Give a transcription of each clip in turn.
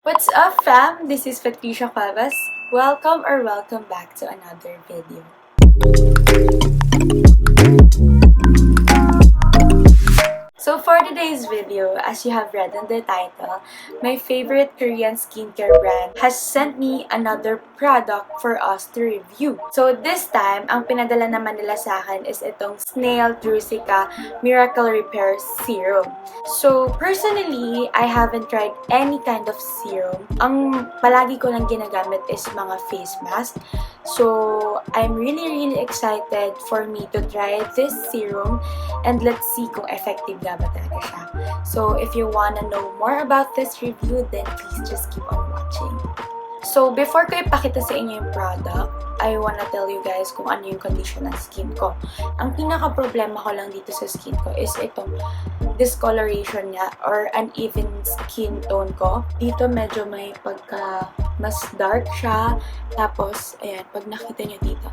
What's up, fam? This is Patricia Cuevas. Welcome back to another video. So for today's video, as you have read in the title, my favorite Korean skincare brand has sent me another product for us to review. So this time, ang pinadala naman nila sa akin is itong SNAIL TRUECICA Miracle Repair Serum. So personally, I haven't tried any kind of serum. Ang palagi ko lang ginagamit is mga face mask. So I'm really excited for me to try this serum and let's see kung effective ba talaga siya. So if you wanna know more about this review, then please just keep on watching. So before ko ipakita sa inyo yung product, I wanna tell you guys kung ano yung condition ng skin ko. Ang pinaka-problema ko lang dito sa skin ko is itong discoloration niya or uneven skin tone ko. Dito medyo may pagka mas dark siya. Tapos, ayan, pag nakita nyo dito,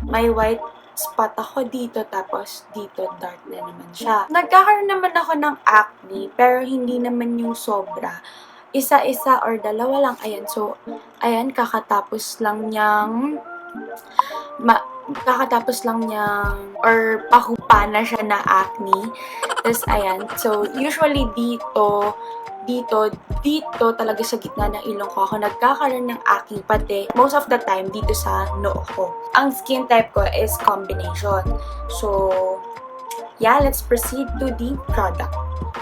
may white spot ako dito, tapos dito dark na naman siya. Nagkakaroon naman ako ng acne, pero hindi naman yung sobra. Isa-isa or dalawa lang. Ayan, so, ayan, kakatapos lang niyang or pahupa na siya na acne. Tapos, ayan, so, usually dito talaga sa gitna ng ilong ko ako nagkakaroon ng acne, pati most of the time dito sa noo ko. Ang skin type ko is combination. So, yeah, let's proceed to the product.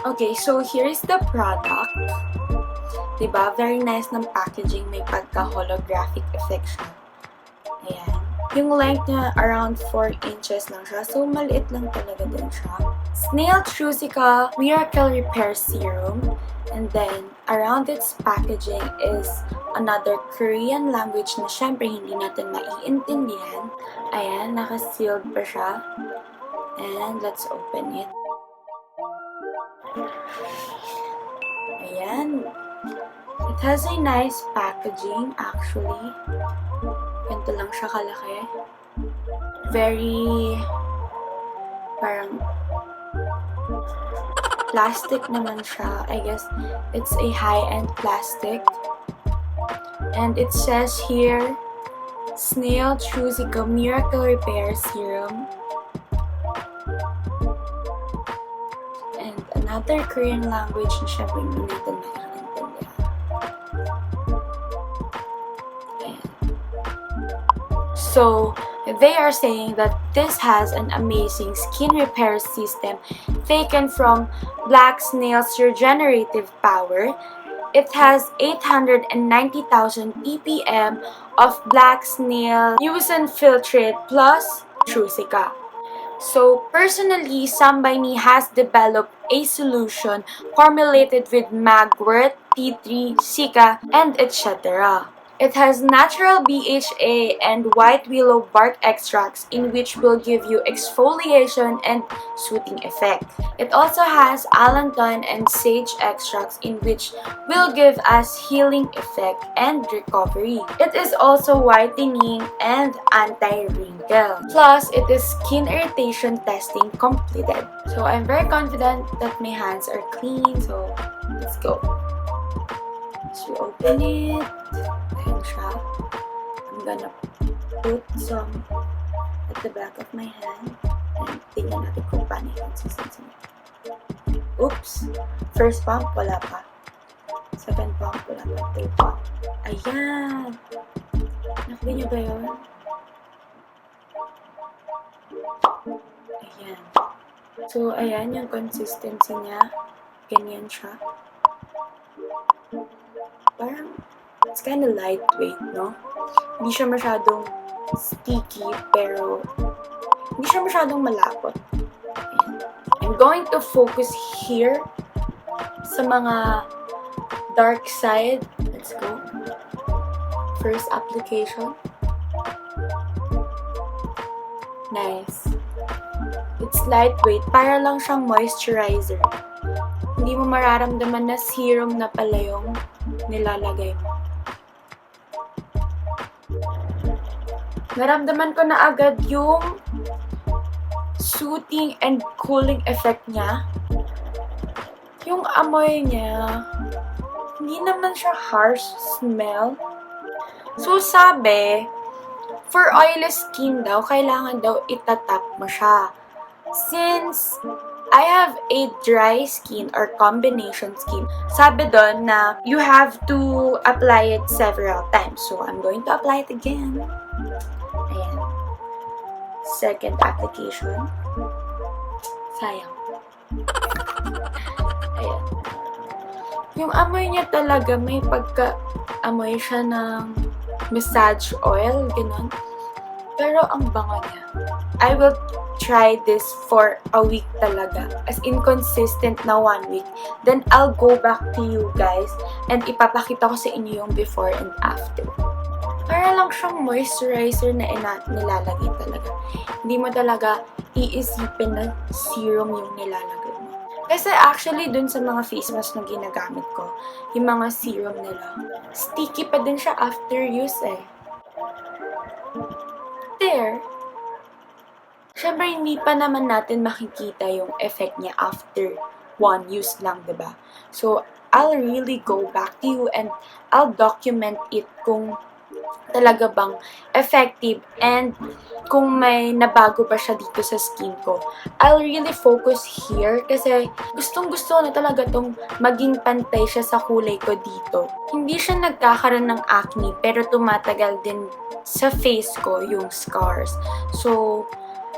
Okay, so here is the product. Diba? Very nice ng packaging. May pagka-holographic effect siya. Ayan. Yung length niya around 4 inches lang siya. So, maliit lang talaga din siya. SNAIL TRUECICA Miracle Repair Serum. And then, around its packaging is another Korean language na syempre hindi natin maiintindihan. Ayan, naka-sealed pa siya. And let's open it. Ayan. It has a nice packaging actually. Ganito lang siya kalaki. Very parang plastic naman siya. I guess it's a high-end plastic. And it says here, SNAIL TRUECICA Miracle Repair Serum. And another Korean language na siya hindi natin maiintindihan. So, they are saying that this has an amazing skin repair system taken from black snail's regenerative power. It has 890,000 ppm of black snail Mucin filtrate plus TRUECICA. So, personally, SomeByMi has developed a solution formulated with magwort, tea tree, cica, and etc. It has natural BHA and white willow bark extracts in which will give you exfoliation and soothing effect. It also has allantoin and sage extracts in which will give us healing effect and recovery. It is also whitening and anti-wrinkle. Plus, it is skin irritation testing completed. So, I'm very confident that my hands are clean. So, let's go. So, you open it. Ayan siya. I'm gonna put some at the back of my hand. And tingnan natin kung paano yung consistency. Oops! First pump, wala pa. Second pump, wala pa. Third pump. Ayan! Nakita niyo ba yun? Ayan. So, ayan yung consistency niya. Ganyan siya. Parang it's kind of lightweight, no? Hindi siya masyadong sticky, pero hindi siya masyadong malapot. Ayan. I'm going to focus here sa mga dark side. Let's go. First application. Nice. It's lightweight. Para lang siyang moisturizer. Hindi mo mararamdaman na serum na pala yung nilalagay mo. Naramdaman ko na agad yung soothing and cooling effect niya. Yung amoy niya, hindi hindi naman siya harsh smell. So, sabi, for oily skin daw, kailangan daw itatap mo siya. Since I have a dry skin or combination skin, sabi doon na you have to apply it several times. So, I'm going to apply it again. Ayan. Second application. Sayang. Ayan. Yung amoy niya talaga, may pagka-amoy siya ng massage oil, ganun. Pero ang bango niya. I will try this for a week talaga. As in, consistent na 1 week. Then, I'll go back to you guys and ipapakita ko sa inyo yung before and after. Para lang siyang moisturizer na nilalagay talaga. Hindi mo talaga iisipin na serum yung nilalagay mo. Kasi actually, dun sa mga face mask na ginagamit ko, yung mga serum nila, sticky pa din siya after use eh. There. Siyempre, hindi pa naman natin makikita yung effect niya after 1 use lang, diba? So, I'll really go back to you and I'll document it kung talaga bang effective and kung may nabago ba siya dito sa skin ko. I'll really focus here kasi gustong-gusto na talaga tong maging pantay siya sa kulay ko dito. Hindi siya nagkakaroon ng acne pero tumatagal din sa face ko yung scars. So,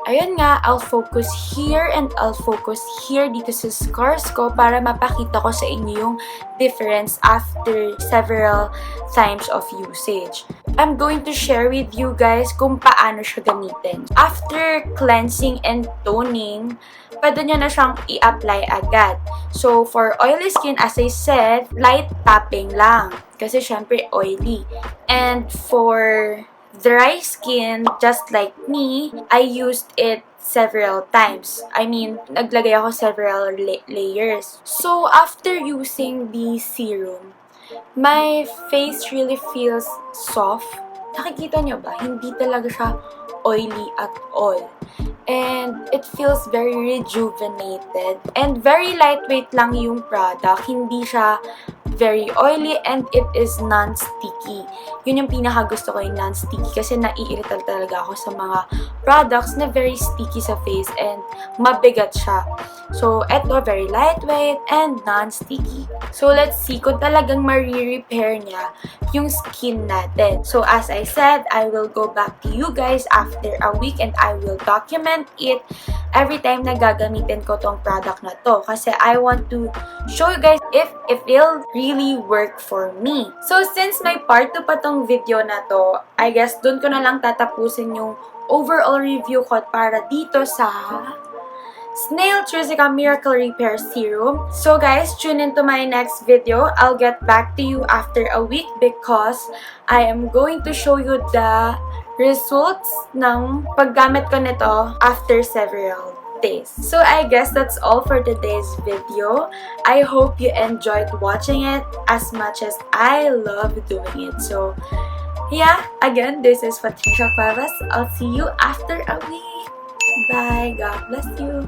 ayun nga, I'll focus here and I'll focus here dito sa scars ko para mapakita ko sa inyo yung difference after several times of usage. I'm going to share with you guys kung paano siya gamitin. After cleansing and toning, pwede nyo na siyang i-apply agad. So, for oily skin, as I said, light tapping lang. Kasi syempre oily. And for dry skin, just like me, I used it several times. I mean, naglagay ako several layers. So, after using the serum, my face really feels soft. Nakikita nyo ba? Hindi talaga siya oily at all. And it feels very rejuvenated. And very lightweight lang yung product. Hindi siya very oily and it is non-sticky. Yun yung pinaka-gusto ko yung non-sticky kasi naiirita talaga ako sa mga products na very sticky sa face and mabigat siya. So, eto, very lightweight and non-sticky. So, let's see kung talagang ma-repair niya yung skin natin. So, as I said, I will go back to you guys after a week and I will document it every time na gagamitin ko tong product na to. Kasi I want to show you guys if it'll really work for me. So, since may part 2 pa tong video na to, I guess dun ko na lang tatapusin yung overall review ko para dito sa SNAIL TRUECICA Miracle Repair Serum. So guys, tune into my next video. I'll get back to you after a week because I am going to show you the results ng paggamit ko nito after several days. So I guess that's all for today's video. I hope you enjoyed watching it as much as I love doing it. So yeah, again, this is Patricia Cuevas. I'll see you after a week. Bye. God bless you.